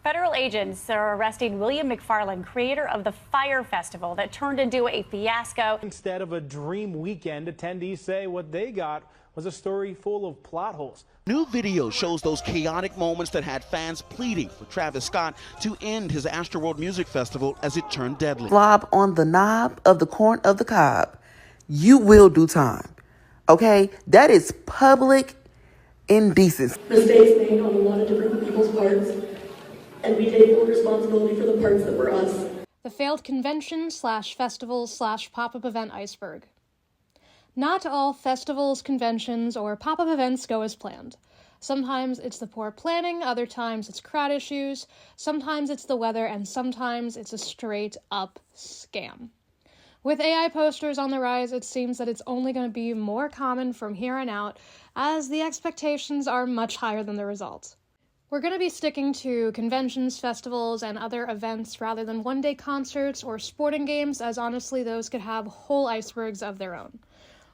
Federal agents are arresting William McFarland, creator of the Fyre festival that turned into a fiasco. Instead of a dream weekend, attendees say what they got was a story full of plot holes. New video shows those chaotic moments that had fans pleading for Travis Scott to end his Astroworld Music Festival as it turned deadly. Slob on the knob of the corn of the cob, you will do time. Okay? That is public indecency. Mistakes made on a lot of different people's parts, and we take full responsibility for the parts that were us. The failed convention/festival/pop-up event Iceberg. Not all festivals, conventions, or pop-up events go as planned. Sometimes it's the poor planning, other times it's crowd issues, sometimes it's the weather, and sometimes it's a straight-up scam. With AI posters on the rise, it seems that it's only going to be more common from here on out, as the expectations are much higher than the results. We're going to be sticking to conventions, festivals, and other events rather than one-day concerts or sporting games, as honestly those could have whole icebergs of their own.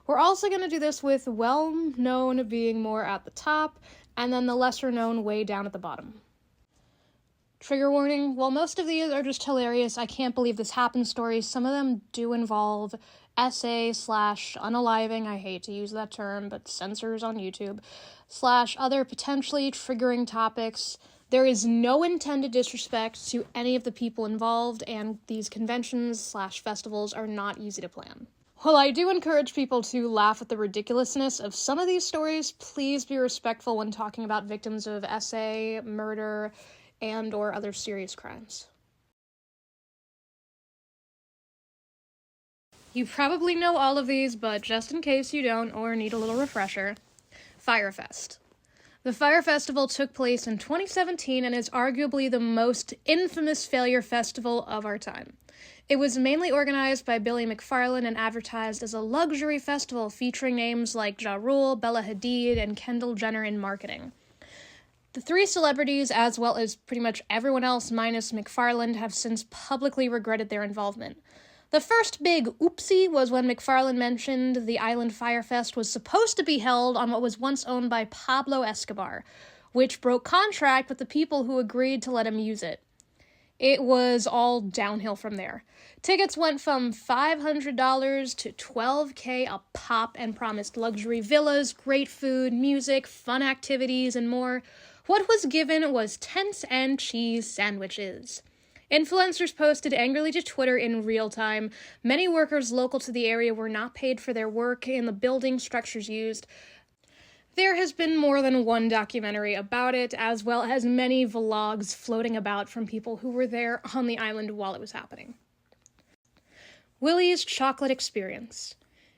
We're also going to do this with well-known being more at the top, and then the lesser-known way down at the bottom. Trigger warning, while most of these are just hilarious, I can't believe this happened stories, some of them do involve SA/unaliving, I hate to use that term, but censors on YouTube, / other potentially triggering topics. There is no intended disrespect to any of the people involved, and these conventions/festivals are not easy to plan. While I do encourage people to laugh at the ridiculousness of some of these stories, please be respectful when talking about victims of SA, murder, and or other serious crimes. You probably know all of these, but just in case you don't or need a little refresher, Fyre Fest. The Fyre Festival took place in 2017 and is arguably the most infamous failure festival of our time. It was mainly organized by Billy McFarland and advertised as a luxury festival featuring names like Ja Rule, Bella Hadid, and Kendall Jenner in marketing. The three celebrities, as well as pretty much everyone else minus McFarland, have since publicly regretted their involvement. The first big oopsie was when McFarland mentioned the Island Fyre Fest was supposed to be held on what was once owned by Pablo Escobar, which broke contract with the people who agreed to let him use it. It was all downhill from there. Tickets went from $500 to $12,000 a pop and promised luxury villas, great food, music, fun activities, and more. What was given was tents and cheese sandwiches. Influencers posted angrily to Twitter in real time. Many workers local to the area were not paid for their work in the building structures used. There has been more than one documentary about it, as well as many vlogs floating about from people who were there on the island while it was happening. Willie's Chocolate Experience.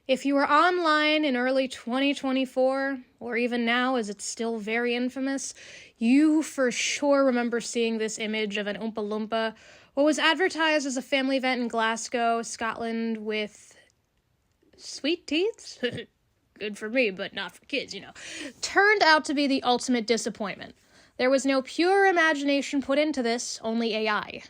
If you were online in early 2024, or even now as it's still very infamous, you for sure remember seeing this image of an Oompa Loompa, what was advertised as a family event in Glasgow, Scotland, with sweet teeth? Good for me, but not for kids, you know. Turned out to be the ultimate disappointment. There was no pure imagination put into this, only AI.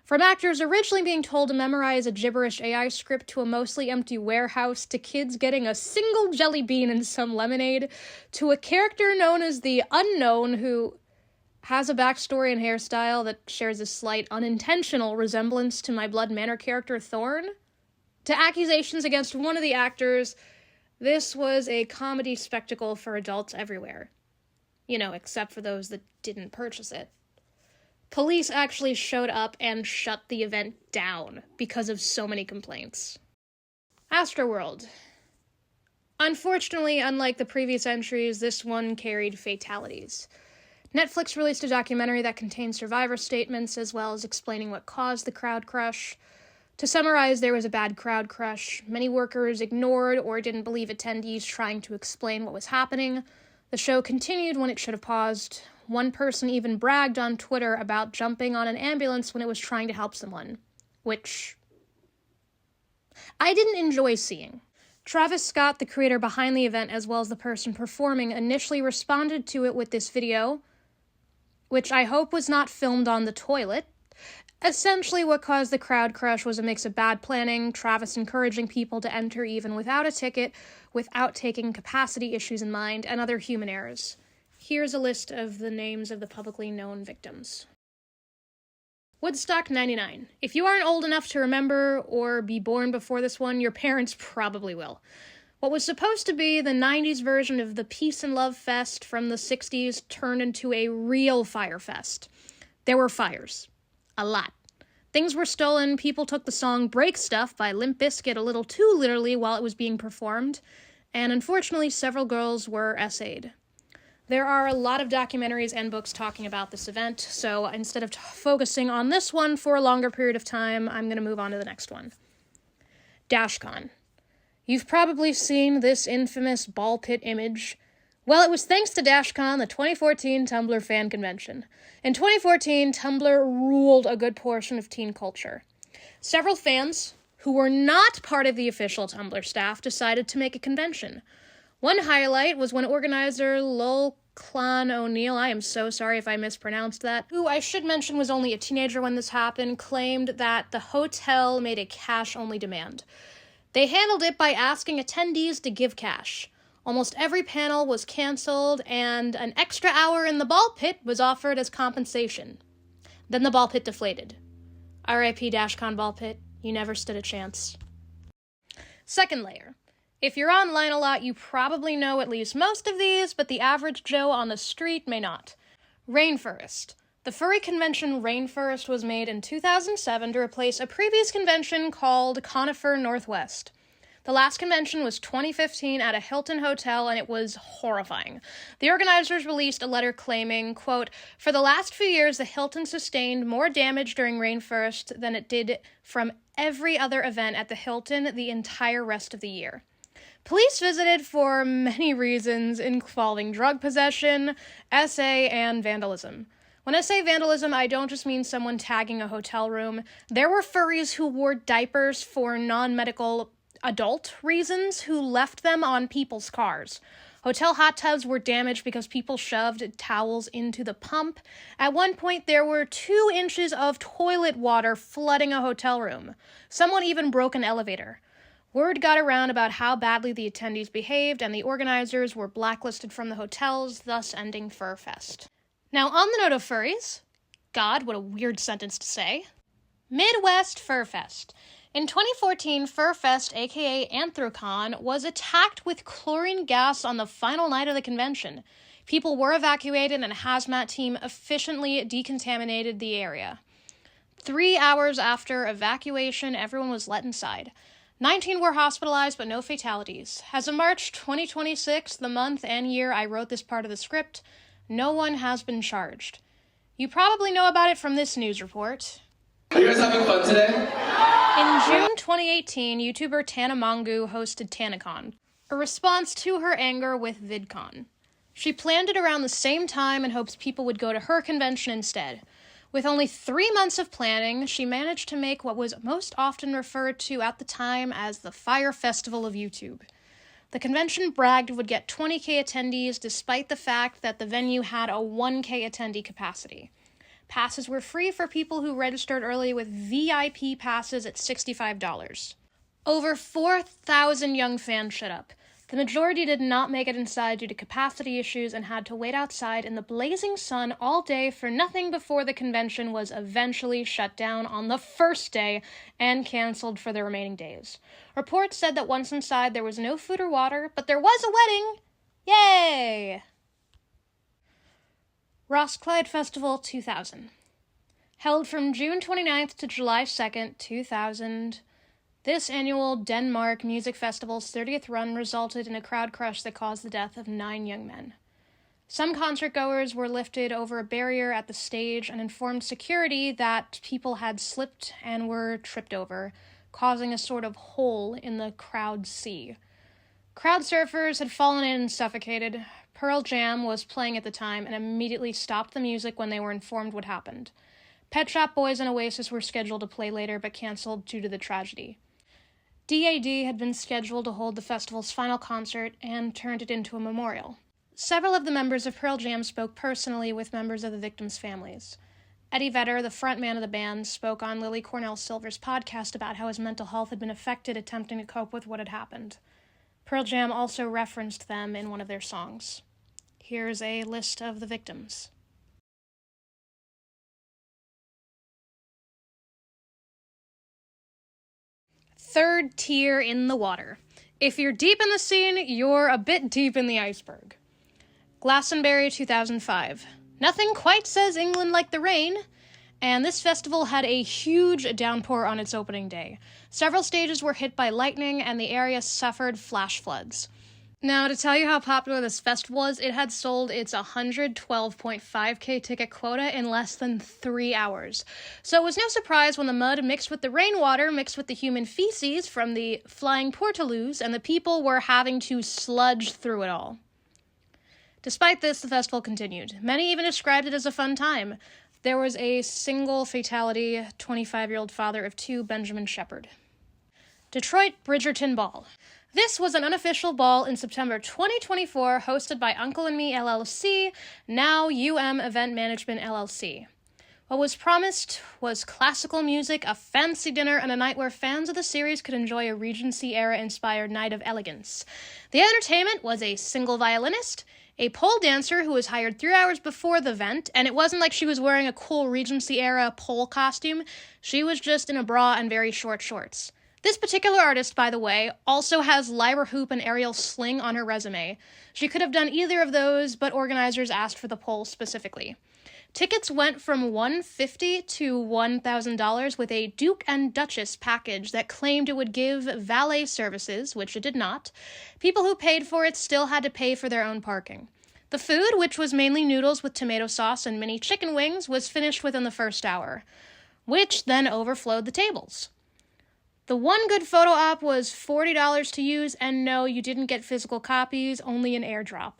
From actors originally being told to memorize a gibberish AI script to a mostly empty warehouse, to kids getting a single jelly bean and some lemonade, to a character known as the Unknown who has a backstory and hairstyle that shares a slight unintentional resemblance to my Blood Manor character Thorn, to accusations against one of the actors. This was a comedy spectacle for adults everywhere. You know, except for those that didn't purchase it. Police actually showed up and shut the event down because of so many complaints. Astroworld. Unfortunately, unlike the previous entries, this one carried fatalities. Netflix released a documentary that contains survivor statements as well as explaining what caused the crowd crush. To summarize, there was a bad crowd crush. Many workers ignored or didn't believe attendees trying to explain what was happening. The show continued when it should have paused. One person even bragged on Twitter about jumping on an ambulance when it was trying to help someone, which I didn't enjoy seeing. Travis Scott, the creator behind the event, as well as the person performing, initially responded to it with this video, which I hope was not filmed on the toilet. Essentially, what caused the crowd crush was a mix of bad planning, Travis encouraging people to enter even without a ticket, without taking capacity issues in mind, and other human errors. Here's a list of the names of the publicly known victims. Woodstock 99. If you aren't old enough to remember or be born before this one, your parents probably will. What was supposed to be the 90s version of the Peace and Love Fest from the 60s turned into a real Fyre fest. There were fires. A lot. Things were stolen, people took the song Break Stuff by Limp Bizkit a little too literally while it was being performed, and unfortunately several girls were essayed. There are a lot of documentaries and books talking about this event, so instead of focusing on this one for a longer period of time, I'm going to move on to the next one. DashCon. You've probably seen this infamous ball pit image. Well, it was thanks to DashCon, the 2014 Tumblr fan convention. In 2014, Tumblr ruled a good portion of teen culture. Several fans, who were not part of the official Tumblr staff, decided to make a convention. One highlight was when organizer Lol Clan O'Neill, I am so sorry if I mispronounced that, who I should mention was only a teenager when this happened, claimed that the hotel made a cash-only demand. They handled it by asking attendees to give cash. Almost every panel was canceled, and an extra hour in the ball pit was offered as compensation. Then the ball pit deflated. R.I.P. DashCon ball pit, you never stood a chance. Second layer. If you're online a lot, you probably know at least most of these, but the average Joe on the street may not. Rainforest. The furry convention Rainforest was made in 2007 to replace a previous convention called Conifer Northwest. The last convention was 2015 at a Hilton hotel, and it was horrifying. The organizers released a letter claiming, quote, "For the last few years, the Hilton sustained more damage during Rainforest than it did from every other event at the Hilton the entire rest of the year." Police visited for many reasons involving drug possession, SA, and vandalism. When I say vandalism, I don't just mean someone tagging a hotel room. There were furries who wore diapers for non-medical adult reasons who left them on people's cars. Hotel hot tubs were damaged because people shoved towels into the pump. At one point, there were 2 inches of toilet water flooding a hotel room. Someone even broke an elevator. Word got around about how badly the attendees behaved, and the organizers were blacklisted from the hotels, thus ending Furfest. Now, on the note of furries, God, what a weird sentence to say, Midwest Furfest. In 2014, Furfest, aka Anthrocon, was attacked with chlorine gas on the final night of the convention. People were evacuated, and a hazmat team efficiently decontaminated the area. 3 hours after evacuation, everyone was let inside. 19 were hospitalized, but no fatalities. As of March 2026, the month and year I wrote this part of the script, no one has been charged. You probably know about it from this news report. Are you guys having fun today? In June 2018, YouTuber Tana Mongu hosted TanaCon, a response to her anger with VidCon. She planned it around the same time in hopes people would go to her convention instead. With only 3 months of planning, she managed to make what was most often referred to at the time as the Fyre Festival of YouTube. The convention bragged it would get 20K attendees despite the fact that the venue had a 1K attendee capacity. Passes were free for people who registered early, with VIP passes at $65. Over 4,000 young fans showed up. The majority did not make it inside due to capacity issues and had to wait outside in the blazing sun all day for nothing before the convention was eventually shut down on the first day and canceled for the remaining days. Reports said that once inside there was no food or water, but there was a wedding! Yay! Roskilde Festival 2000. Held from June 29th to July 2nd, 2000, this annual Denmark Music Festival's 30th run resulted in a crowd crush that caused the death of 9 young men. Some concertgoers were lifted over a barrier at the stage and informed security that people had slipped and were tripped over, causing a sort of hole in the crowd sea. Crowd surfers had fallen in and suffocated. Pearl Jam was playing at the time and immediately stopped the music when they were informed what happened. Pet Shop Boys and Oasis were scheduled to play later but canceled due to the tragedy. DAD had been scheduled to hold the festival's final concert and turned it into a memorial. Several of the members of Pearl Jam spoke personally with members of the victims' families. Eddie Vedder, the frontman of the band, spoke on Lily Cornell Silver's podcast about how his mental health had been affected attempting to cope with what had happened. Pearl Jam also referenced them in one of their songs. Here's a list of the victims. third tier in the water. If you're deep in the scene, you're a bit deep in the iceberg. Glastonbury 2005. Nothing quite says England like the rain, and this festival had a huge downpour on its opening day. Several stages were hit by lightning, and the area suffered flash floods. Now, to tell you how popular this festival was, it had sold its 112.5k ticket quota in less than 3 hours. So it was no surprise when the mud mixed with the rainwater mixed with the human feces from the flying portaloos, and the people were having to sludge through it all. Despite this, the festival continued. Many even described it as a fun time. There was a single fatality, 25-year-old father of 2, Benjamin Shepherd. Detroit Bridgerton Ball. This was an unofficial ball in September 2024 hosted by Uncle and Me LLC, now Event Management LLC. What was promised was classical music, a fancy dinner, and a night where fans of the series could enjoy a Regency-era-inspired night of elegance. The entertainment was a single violinist, a pole dancer who was hired 3 hours before the event, and it wasn't like she was wearing a cool Regency-era pole costume. She was just in a bra and very short shorts. This particular artist, by the way, also has lyre hoop and aerial sling on her resume. She could have done either of those, but organizers asked for the pole specifically. Tickets went from $150 to $1,000 with a Duke and Duchess package that claimed it would give valet services, which it did not. People who paid for it still had to pay for their own parking. The food, which was mainly noodles with tomato sauce and mini chicken wings, was finished within the first hour, which then overflowed the tables. The one good photo op was $40 to use, and no, you didn't get physical copies, only an airdrop.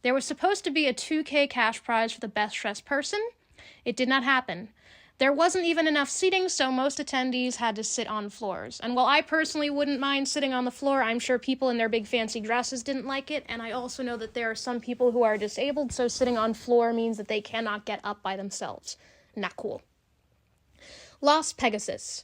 There was supposed to be a $2K cash prize for the best dressed person. It did not happen. There wasn't even enough seating, so most attendees had to sit on floors. And while I personally wouldn't mind sitting on the floor, I'm sure people in their big fancy dresses didn't like it, and I also know that there are some people who are disabled, so sitting on floor means that they cannot get up by themselves. Not cool. Las Pegasus.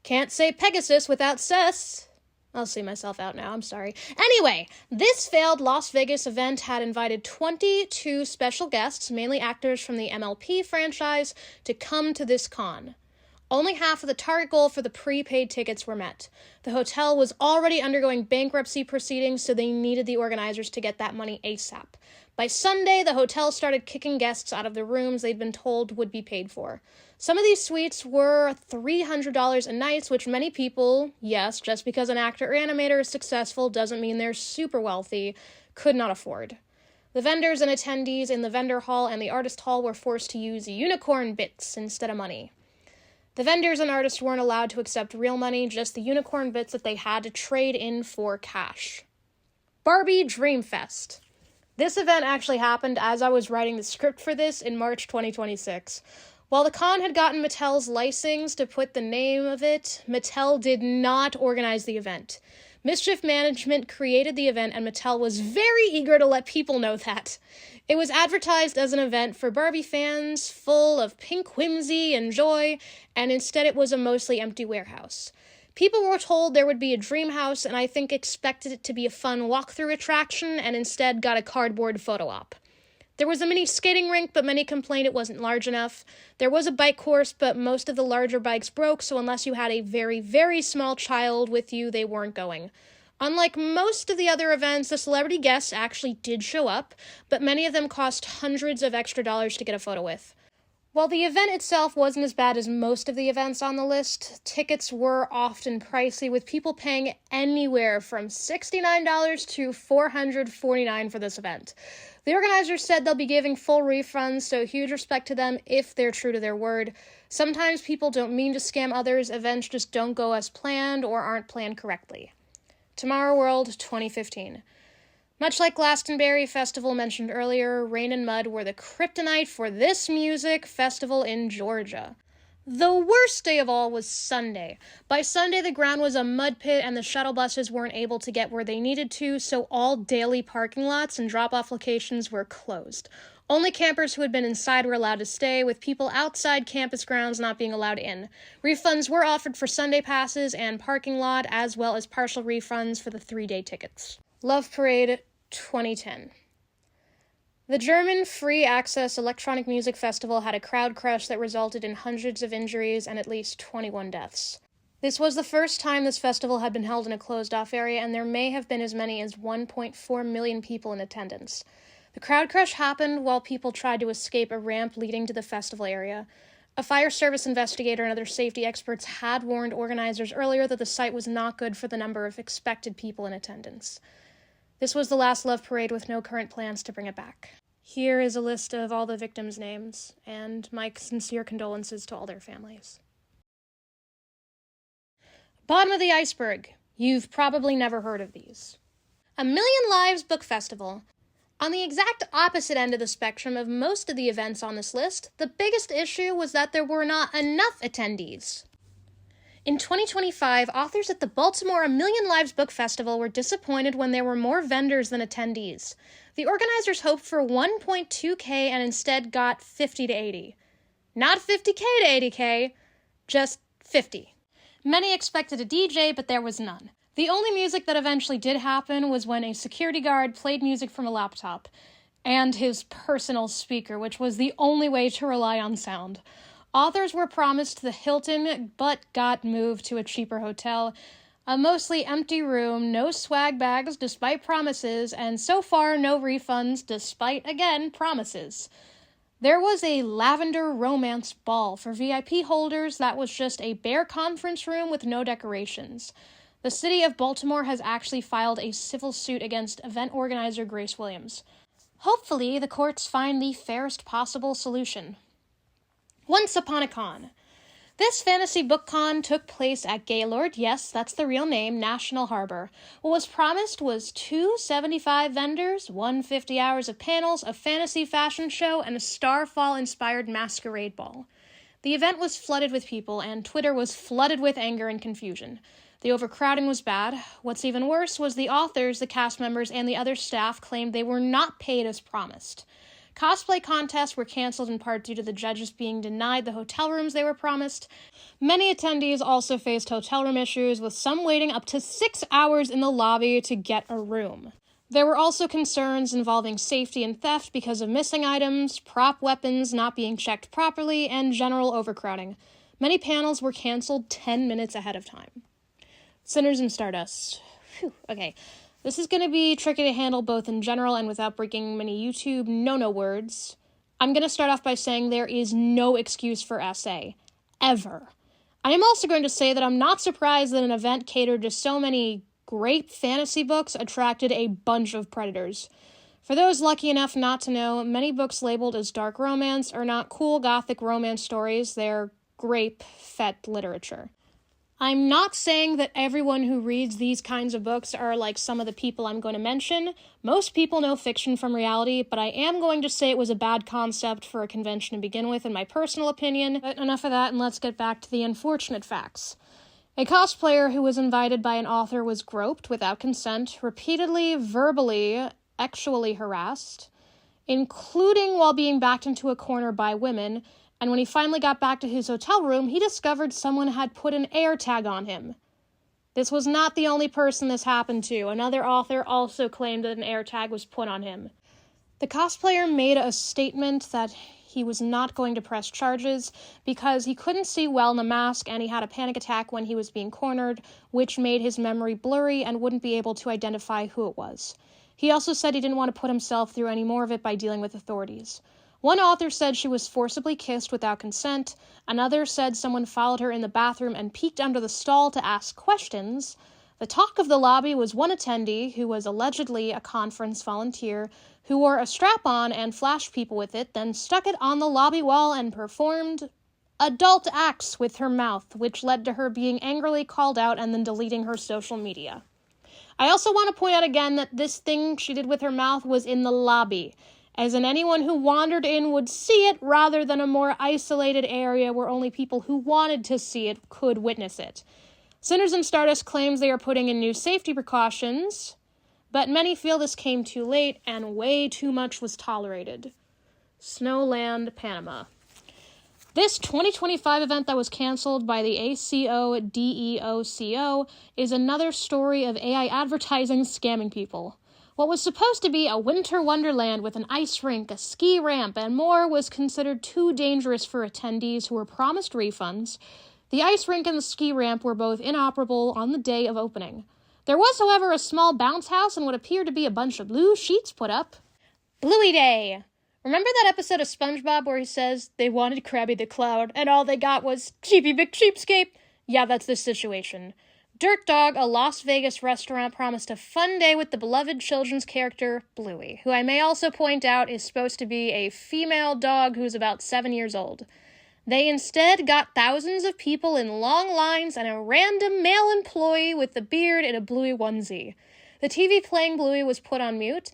Can't say Pegasus without cess. I'll see myself out now, I'm sorry. Anyway, this failed Las Vegas event had invited 22 special guests, mainly actors from the MLP franchise, to come to this con. Only half of the target goal for the prepaid tickets were met. The hotel was already undergoing bankruptcy proceedings, so they needed the organizers to get that money ASAP. By Sunday, the hotel started kicking guests out of the rooms they'd been told would be paid for. Some of these suites were $300 a night, which many people, yes, just because an actor or animator is successful doesn't mean they're super wealthy, could not afford. The vendors and attendees in the vendor hall and the artist hall were forced to use unicorn bits instead of money. The vendors and artists weren't allowed to accept real money, just the unicorn bits that they had to trade in for cash. Barbie Dreamfest. This event actually happened as I was writing the script for this in March 2026. While the con had gotten Mattel's license to put the name of it, Mattel did not organize the event. Mischief Management created the event, and Mattel was very eager to let people know that. It was advertised as an event for Barbie fans, full of pink whimsy and joy, and instead it was a mostly empty warehouse. People were told there would be a dream house, and I think expected it to be a fun walkthrough attraction, and instead got a cardboard photo op. There was a mini skating rink, but many complained it wasn't large enough. There was a bike course, but most of the larger bikes broke, so unless you had a very, very small child with you, they weren't going. Unlike most of the other events, the celebrity guests actually did show up, but many of them cost hundreds of extra dollars to get a photo with. While the event itself wasn't as bad as most of the events on the list, tickets were often pricey, with people paying anywhere from $69 to $449 for this event. The organizers said they'll be giving full refunds, so huge respect to them if they're true to their word. Sometimes people don't mean to scam others, events just don't go as planned or aren't planned correctly. Tomorrow World 2015. Much like Glastonbury Festival mentioned earlier, rain and mud were the kryptonite for this music festival in Georgia. The worst day of all was Sunday. By Sunday, the ground was a mud pit and the shuttle buses weren't able to get where they needed to, so all daily parking lots and drop-off locations were closed. Only campers who had been inside were allowed to stay, with people outside campus grounds not being allowed in. Refunds were offered for Sunday passes and parking lot, as well as partial refunds for the 3-day tickets. Love Parade 2010. The German free access electronic music festival had a crowd crush that resulted in hundreds of injuries and at least 21 deaths. This was the first time this festival had been held in a closed-off area, and there may have been as many as 1.4 million people in attendance. The crowd crush happened while people tried to escape a ramp leading to the festival area. A fire service investigator and other safety experts had warned organizers earlier that the site was not good for the number of expected people in attendance. This was the last Love Parade with no current plans to bring it back. Here is a list of all the victims' names, and my sincere condolences to all their families. Bottom of the iceberg. You've probably never heard of these. A Million Lives Book Festival. On the exact opposite end of the spectrum of most of the events on this list, the biggest issue was that there were not enough attendees. In 2025, authors at the Baltimore A Million Lives Book Festival were disappointed when there were more vendors than attendees. The organizers hoped for 1.2K and instead got 50 to 80. Not 50K to 80K, just 50. Many expected a DJ, but there was none. The only music that eventually did happen was when a security guard played music from a laptop, and his personal speaker, which was the only way to rely on sound. Authors were promised the Hilton, but got moved to a cheaper hotel, a mostly empty room, no swag bags despite promises, and so far no refunds despite, again, promises. There was a lavender romance ball for VIP holders that was just a bare conference room with no decorations. The city of Baltimore has actually filed a civil suit against event organizer Grace Williams. Hopefully, the courts find the fairest possible solution. Once Upon a Con. This fantasy book con took place at Gaylord, yes, that's the real name, National Harbor. What was promised was 275 vendors, 150 hours of panels, a fantasy fashion show, and a Starfall-inspired masquerade ball. The event was flooded with people, and Twitter was flooded with anger and confusion. The overcrowding was bad. What's even worse was the authors, the cast members, and the other staff claimed they were not paid as promised. Cosplay contests were canceled in part due to the judges being denied the hotel rooms they were promised. Many attendees also faced hotel room issues, with some waiting up to 6 hours in the lobby to get a room. There were also concerns involving safety and theft because of missing items, prop weapons not being checked properly, and general overcrowding. Many panels were canceled 10 minutes ahead of time. Sinners and Stardust. Phew, okay. This is going to be tricky to handle both in general and without breaking many YouTube no-no words. I'm going to start off by saying there is no excuse for SA. Ever. I am also going to say that I'm not surprised that an event catered to so many great fantasy books attracted a bunch of predators. For those lucky enough not to know, many books labeled as dark romance are not cool gothic romance stories, they're grape fet literature. I'm not saying that everyone who reads these kinds of books are like some of the people I'm going to mention. Most people know fiction from reality, but I am going to say it was a bad concept for a convention to begin with, in my personal opinion. But enough of that, and let's get back to the unfortunate facts. A cosplayer who was invited by an author was groped without consent, repeatedly, verbally, actually harassed, including while being backed into a corner by women, and when he finally got back to his hotel room, he discovered someone had put an air tag on him. This was not the only person this happened to. Another author also claimed that an air tag was put on him. The cosplayer made a statement that he was not going to press charges because he couldn't see well in the mask and he had a panic attack when he was being cornered, which made his memory blurry and wouldn't be able to identify who it was. He also said he didn't want to put himself through any more of it by dealing with authorities. One author said she was forcibly kissed without consent. Another said someone followed her in the bathroom and peeked under the stall to ask questions. The talk of the lobby was one attendee, who was allegedly a conference volunteer, who wore a strap-on and flashed people with it, then stuck it on the lobby wall and performed adult acts with her mouth, which led to her being angrily called out and then deleting her social media. I also want to point out again that this thing she did with her mouth was in the lobby, as in anyone who wandered in would see it rather than a more isolated area where only people who wanted to see it could witness it. Sinners and Stardust claims they are putting in new safety precautions, but many feel this came too late and way too much was tolerated. Snowland, Panama. This 2025 event that was canceled by the ACODEOCO is another story of AI advertising scamming people. What was supposed to be a winter wonderland with an ice rink, a ski ramp, and more was considered too dangerous for attendees who were promised refunds, The ice rink and the ski ramp were both inoperable on the day of opening. There was, however, a small bounce house and what appeared to be a bunch of blue sheets put up. Bluey Day! Remember that episode of SpongeBob where he says they wanted Krabby the Clown and all they got was Cheapy McCheapskate? Yeah, that's the situation. Dirt Dog, a Las Vegas restaurant, promised a fun day with the beloved children's character, Bluey, who I may also point out is supposed to be a female dog who's about 7 years old. They instead got thousands of people in long lines and a random male employee with a beard in a Bluey onesie. The TV playing Bluey was put on mute.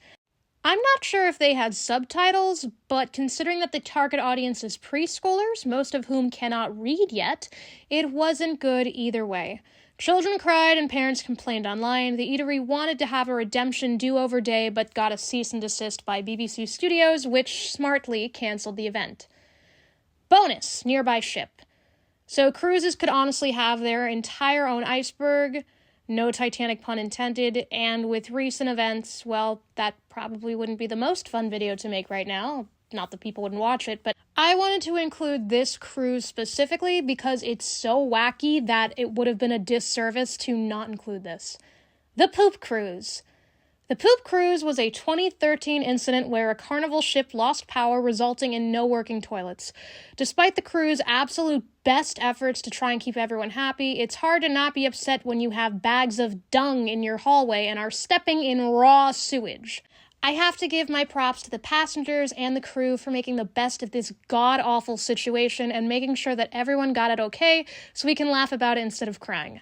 I'm not sure if they had subtitles, but considering that the target audience is preschoolers, most of whom cannot read yet, it wasn't good either way. Children cried and parents complained online. The eatery wanted to have a redemption do-over day, but got a cease and desist by BBC Studios, which smartly canceled the event. Bonus, nearby ship. So cruises could honestly have their entire own iceberg, no Titanic pun intended, and with recent events, well, that probably wouldn't be the most fun video to make right now. Not that people wouldn't watch it, but I wanted to include this cruise specifically because it's so wacky that it would have been a disservice to not include this. The Poop Cruise. The Poop Cruise was a 2013 incident where a Carnival ship lost power, resulting in no working toilets. Despite the crew's absolute best efforts to try and keep everyone happy, it's hard to not be upset when you have bags of dung in your hallway and are stepping in raw sewage. I have to give my props to the passengers and the crew for making the best of this god-awful situation and making sure that everyone got it okay so we can laugh about it instead of crying.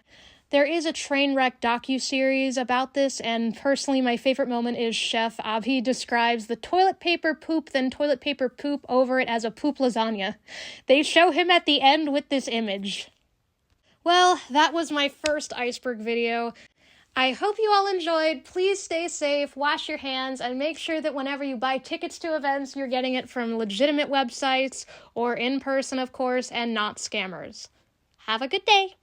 There is a train wreck docu-series about this, and personally my favorite moment is Chef Abhi describes the toilet paper poop, then toilet paper poop over it as a poop lasagna. They show him at the end with this image. Well, that was my first Iceberg video. I hope you all enjoyed. Please stay safe, wash your hands, and make sure that whenever you buy tickets to events, you're getting it from legitimate websites, or in person, of course, and not scammers. Have a good day!